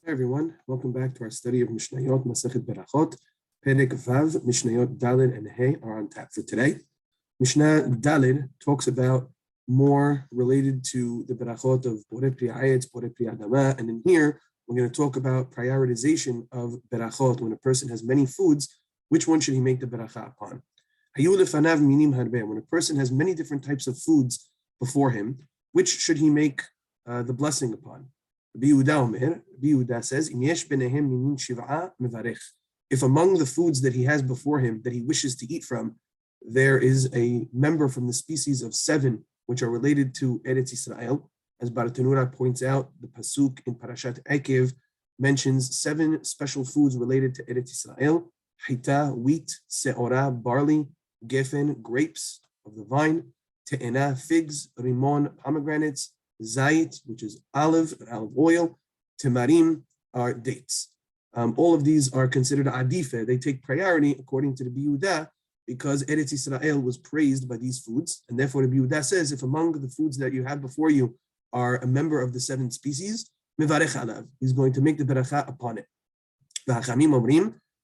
Hi everyone, welcome back to our study of Mishnayot Masechet Berachot. Perek Vav, Mishnayot Daled and Hey are on tap for today. Mishnah Daled talks about more related to the Berachot of Borei Pri Ha'etz, Borei Pri Adama, and in here we're going to talk about prioritization of Berachot. When a person has many foods, which one should he make the Beracha upon? Hayu lefanav minim harbe. When a person has many different types of foods before him, which should he make the blessing upon? Yehuda says, if among the foods that he has before him that he wishes to eat from, there is a member from the species of 7 which are related to Eretz Yisrael, as Bartenura points out, the pasuk in Parashat Ekev mentions 7 special foods related to Eretz Yisrael: Hita, wheat; Se'ora, barley; Gefen, grapes of the vine; Te'ena, figs; Rimon, pomegranates; Zayit, which is olive oil; Temarim are dates. All of these are considered adife. They take priority according to the Yehuda because Eretz Yisrael was praised by these foods, and therefore the Yehuda says if among the foods that you have before you are a member of the 7 species, mevarech alav, he's going to make the beracha upon it. The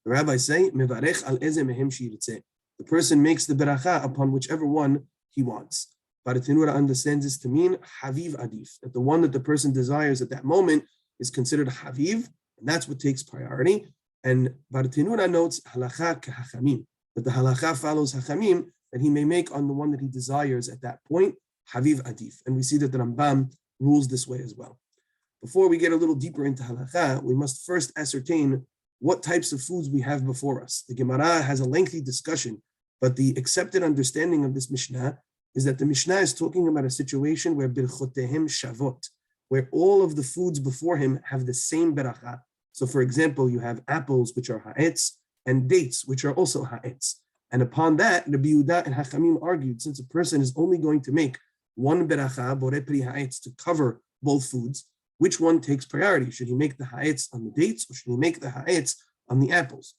rabbis say mevarech al eze mehem shirtzeh. The person makes the beracha upon whichever one he wants. Bartenura understands this to mean Haviv Adif, that the one that the person desires at that moment is considered Haviv, and that's what takes priority. And Bartenura notes Halacha kehachamim, that the Halacha follows Hachamim, that he may make on the one that he desires at that point, Haviv Adif. And we see that the Rambam rules this way as well. Before we get a little deeper into Halacha, we must first ascertain what types of foods we have before us. The Gemara has a lengthy discussion, but the accepted understanding of this Mishnah is that the Mishnah is talking about a situation where birchotehem shavot, where all of the foods before him have the same beracha. So for example, you have apples, which are ha'etz, and dates, which are also ha'etz. And upon that, the Yehuda and Hachamim argued, since a person is only going to make one beracha, borei pri ha'etz, to cover both foods, which one takes priority? Should he make the ha'etz on the dates, or should he make the ha'etz on the apples?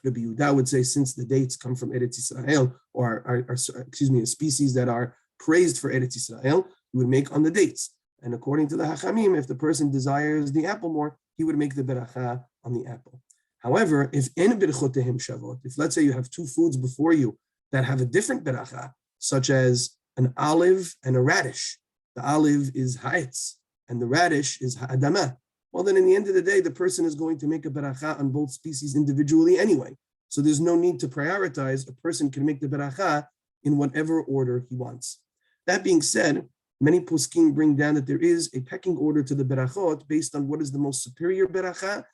Rabbi Yehuda would say, since the dates come from Eretz Yisrael, or a species that are praised for Eretz Yisrael, he would make on the dates. And according to the Hachamim, if the person desires the apple more, he would make the beracha on the apple. However, if en birchotehem shavot, if let's say you have 2 foods before you that have a different beracha, such as an olive and a radish, the olive is ha'etz, and the radish is ha'adama, well, then in the end of the day, the person is going to make a beracha on both species individually anyway. So there's no need to prioritize. A person can make the beracha in whatever order he wants. That being said, many poskim bring down that there is a pecking order to the berachot based on what is the most superior beracha,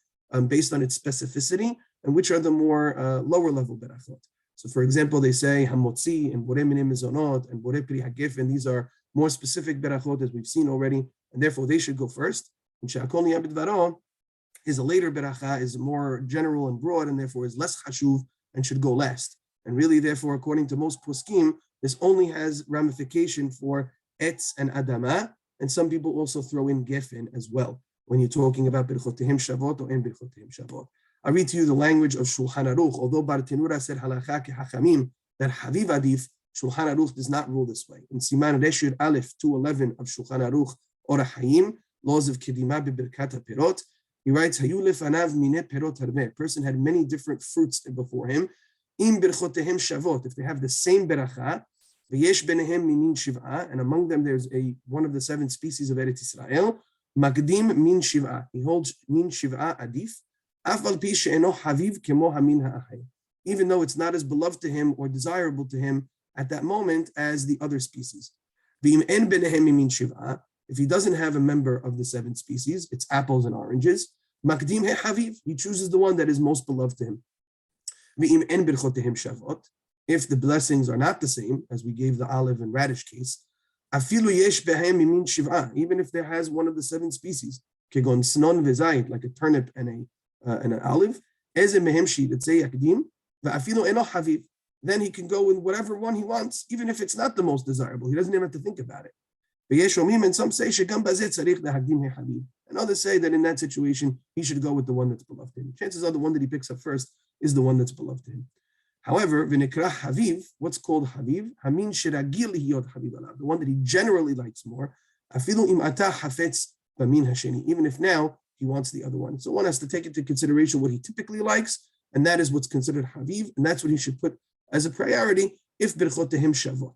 based on its specificity, and which are the more lower level berachot. So for example, they say hamotzi and borei minim mezonot and borei pri hagefen. These are more specific berachot, as we've seen already, and therefore they should go first. And She'akol Niyeh B'Dvaro is a later beracha, is more general and broad, and therefore is less chashuv and should go last. And really, therefore, according to most poskim, this only has ramification for etz and adama, and some people also throw in gefen as well when you're talking about birchotehem shavot or en birchotehem shavot. I'll read to you the language of Shulchan Aruch. Although Bartenura said halacha kehachamim, that Haviv Adif, Shulchan Aruch does not rule this way. In Siman Reshir Aleph 211 of Shulchan Aruch, Ora Hayim, laws of Kedima b'Birkat HaPirot, he writes, Hayu lefanav mineh perot harbeh. A person had many different fruits before him. Im birchotehem shavot, if they have the same beracha, v'yesh benehem minin shiv'ah, and among them there's one of the 7 species of Eretz Yisrael, magdim min shiv'ah. He holds min shiv'ah adif, af al pi she'eno haviv kemo hamin ha'achay. Even though it's not as beloved to him or desirable to him at that moment as the other species. V'im en benehem min shiv'ah, if he doesn't have a member of the 7 species, it's apples and oranges, makdim he haviv, he chooses the one that is most beloved to him. V'im en birchotehem shavot, if the blessings are not the same, as we gave the olive and radish case, afilu yesh behem mimin shiv'ah, even if there has one of the 7 species, kegon snon v'zayit, like a turnip and an olive, eze mehem shirtzeh yakdim, v'afilu eno haviv, then he can go in whatever one he wants, even if it's not the most desirable. He doesn't even have to think about it. And some say and others say that in that situation he should go with the one that's beloved to him. Chances are the one that he picks up first is the one that's beloved to him. However, v'nikra haviv, what's called haviv, hamin shiragil hiyot haviv alav, the one that he generally likes more, afilu im ata hafetz bamin hasheni, even if now he wants the other one. So one has to take into consideration what he typically likes, and that is what's considered haviv, and that's what he should put as a priority if birchotehim shavot,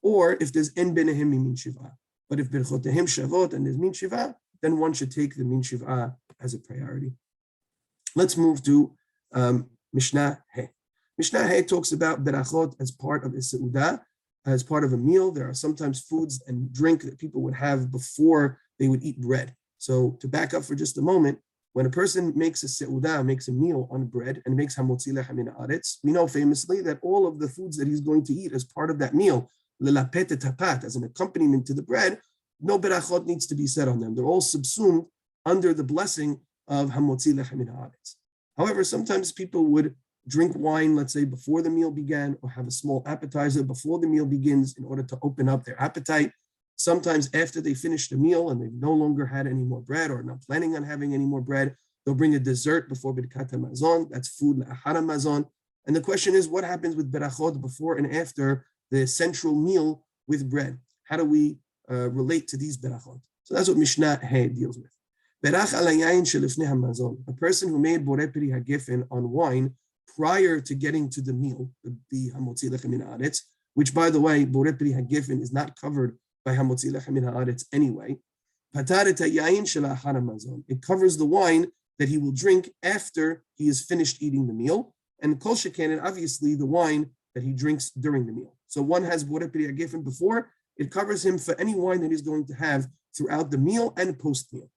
or if there's en benehim min shiva. But if birchotehim shavot and there's min shiva, then one should take the min shiva as a priority. Let's move to Mishnah He. Mishnah He talks about berachot as part of a seudah, as part of a meal. There are sometimes foods and drink that people would have before they would eat bread. So to back up for just a moment, when a person makes a seudah, makes a meal on bread, and makes hamotzi lechem min haaretz, we know famously that all of the foods that he's going to eat as part of that meal, lelapet et hapat, as an accompaniment to the bread, no berachot needs to be said on them. They're all subsumed under the blessing of hamotzi lechem min haaretz. However, sometimes people would drink wine, let's say, before the meal began, or have a small appetizer before the meal begins in order to open up their appetite. Sometimes after they finish the meal and they've no longer had any more bread or not planning on having any more bread, they'll bring a dessert before Birkat HaMazon. That's food la'achar HaMazon. And the question is, what happens with berachot before and after the central meal with bread? How do we relate to these berachot? So that's what Mishnah He deals with. Berach al hayayin shelifnei hamazon. A person who made borei peri hagefen on wine prior to getting to the meal, the hamotzi lechem min haaretz, which, by the way, borei peri hagefen is not covered by hamotzi lechem min haaretz anyway. Patar et hayayin shel ha'achar hamazon. It covers the wine that he will drink after he is finished eating the meal, and kol sheken, and obviously the wine that he drinks during the meal. So one has borei peri hagefen before, it covers him for any wine that he's going to have throughout the meal and post-meal.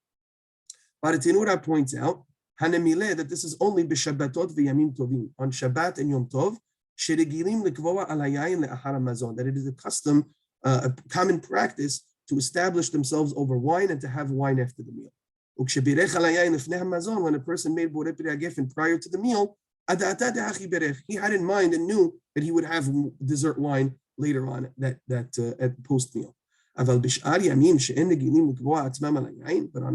Bartenura points out that this is only b'Shabbatot v'Yamim Tovim, on Shabbat and Yom Tov, sheregilim lekvoa al hayayin le'achar hamazon, that it is a custom, a common practice to establish themselves over wine and to have wine after the meal. Ukshebirech al hayayin lefnei hamazon, when a person made borei peri hagefen prior to the meal, he had in mind and knew that he would have dessert wine later on at post meal. But on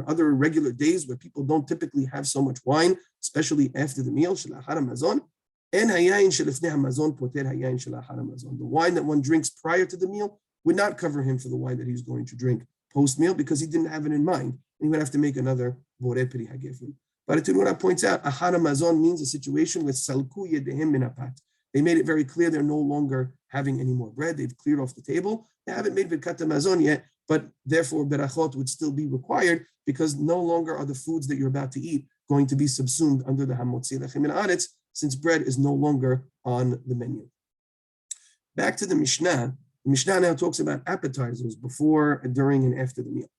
other regular days where people don't typically have so much wine, especially after the meal, the wine that one drinks prior to the meal would not cover him for the wine that he's going to drink post-meal because he didn't have it in mind. And he would have to make another borei peri hagefen. But Tenura points out, achar hamazon means a situation with salku yedehem min hapat. They made it very clear they're no longer having any more bread. They've cleared off the table. They haven't made Birkat HaMazon yet, but therefore berachot would still be required because no longer are the foods that you're about to eat going to be subsumed under the hamotzi lechem min haaretz, since bread is no longer on the menu. Back to the Mishnah. The Mishnah now talks about appetizers before, during, and after the meal.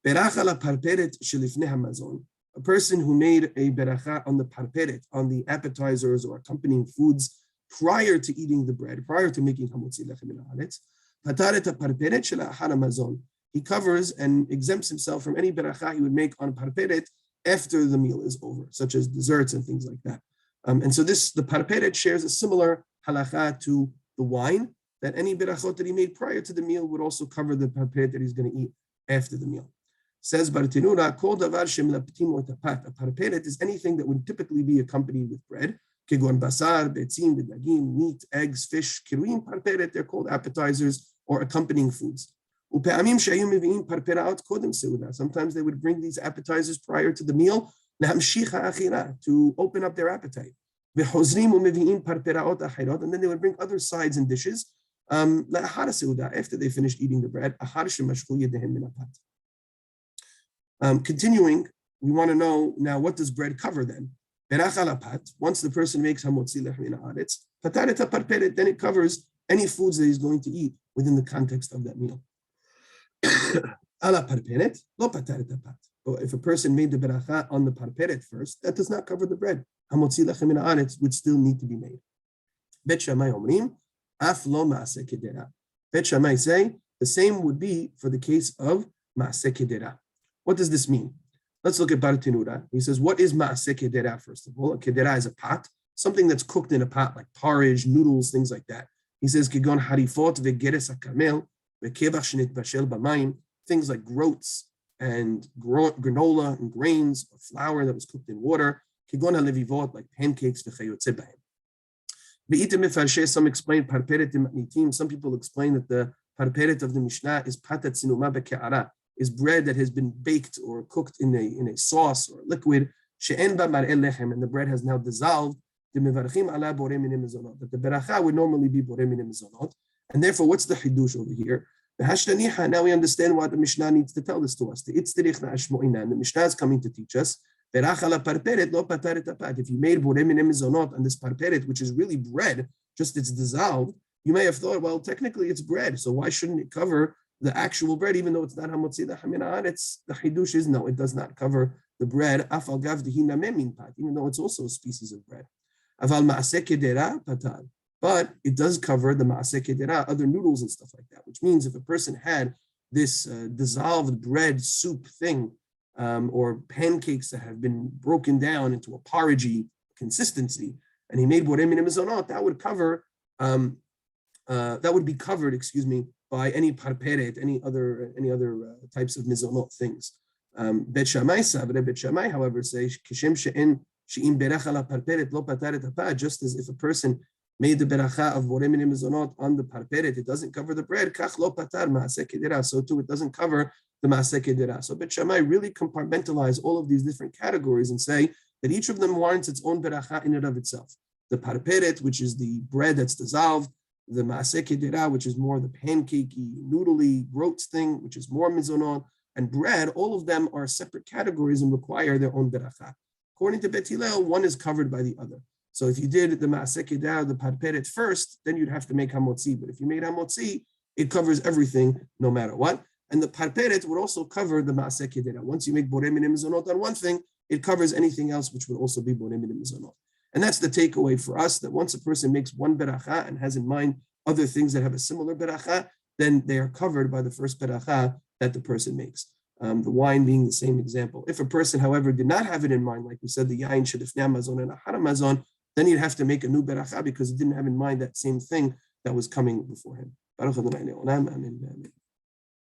Berach ala parperet shelifnei hamazon. A person who made a beracha on the parperet, on the appetizers or accompanying foods prior to eating the bread, prior to making hamotzi lechem min haaretz, pataret parperet shel ha'achar hamazon. He covers and exempts himself from any beracha he would make on parperet after the meal is over, such as desserts and things like that. And so the parperet shares a similar halacha to the wine, that any berachot that he made prior to the meal would also cover the parperet that he's going to eat after the meal. Says Bartenura, kol davar shemilaptim ot hapat. A parperet is anything that would typically be accompanied with bread. Kegon basar, betzim, bedagim, meat, eggs, fish, kiruim, parperet, they're called appetizers or accompanying foods. Upe'amim she'ayu mevi'im parperaot kodem seudah. Sometimes they would bring these appetizers prior to the meal, lehamshich ha'achira, to open up their appetite. Ve'hozrim u'mevi'im parperaot achirot, and then they would bring other sides and dishes, le'achar seudah, after they finished eating the bread, achar shemashchu yedehem min hapat. Continuing, we want to know now, what does bread cover then? Once the person makes hamotzi lechem min haaretz, pataret parperet, then it covers any foods that he's going to eat within the context of that meal. Ala parperet, lo pataret hapat. But if a person made the beracha on the parperet first, that does not cover the bread. Hamotzi lechem min haaretz would still need to be made. Bet Shammai omrim, af lo maaseh kedera. Bet Shammai say the same would be for the case of maaseh kedera. What does this mean? Let's look at Bartenura. He says, what is ma'aseh kedera, first of all? A kedera is a pot, something that's cooked in a pot, like porridge, noodles, things like that. He says, kigon harifot vegeres hakamel, vekevach shenitbashel b'mayim, things like groats and granola and grains or flour that was cooked in water, kigon halevivot, like pancakes, v'chayotze b'hem. Be'itim mefarshe, some explain parperet imanitim. Some people explain that the parperet of the Mishnah is patat sinuma beke'ara. is bread that has been baked or cooked in a sauce or liquid, she'en ba mar'eh lechem, and the bread has now dissolved, that the beracha would normally be borei minei mezonot. And therefore, what's the chidush over here? Now we understand why the Mishnah needs to tell this to us. The Mishnah is coming to teach us if you made borei minei mezonot on this parperet, which is really bread, just it's dissolved, you may have thought, well, technically it's bread, so why shouldn't it cover the actual bread, even though it's not hamotzi dachamin? It's the chidush is no, it does not cover the bread. Afal gav dehina memin pat, even though it's also a species of bread. Aval maaseh kedera patal, but it does cover the maaseh kedera, other noodles and stuff like that. Which means if a person had this dissolved bread soup thing, or pancakes that have been broken down into a porridgey consistency, and he made borei minei mezonot, that would cover. That would be covered, by any parperet, any other types of mizonot things. Bet Shammai, however, says kishem she'im berach ala parperet lo patar et hapa, just as if a person made the beracha of borei minei mezonot on the parperet, it doesn't cover the bread. Kach lo patar maaseh kedera, so too it doesn't cover the maaseh kedera. So Bet Shammai really compartmentalize all of these different categories and say that each of them warrants its own beracha in and of itself. The parperet, which is the bread that's dissolved, the maaseh kedera, which is more the pancakey, noodly, groats thing, which is more mizonot, and bread, all of them are separate categories and require their own beracha. According to Bet Hillel, one is covered by the other. So if you did the maaseh kedera, the parperet first, then you'd have to make hamotzi. But if you made hamotzi, it covers everything no matter what. And the parperet would also cover the maaseh kedera. Once you make borei minei mezonot on one thing, it covers anything else, which would also be borei minei mezonot. And that's the takeaway for us, that once a person makes one beracha and has in mind other things that have a similar beracha, then they are covered by the first beracha that the person makes. The wine being the same example. If a person, however, did not have it in mind, like we said, the yain shedifnei mazon and achar mazon, then he'd have to make a new beracha because he didn't have in mind that same thing that was coming before him. Baruch Adonai le'olam, amen.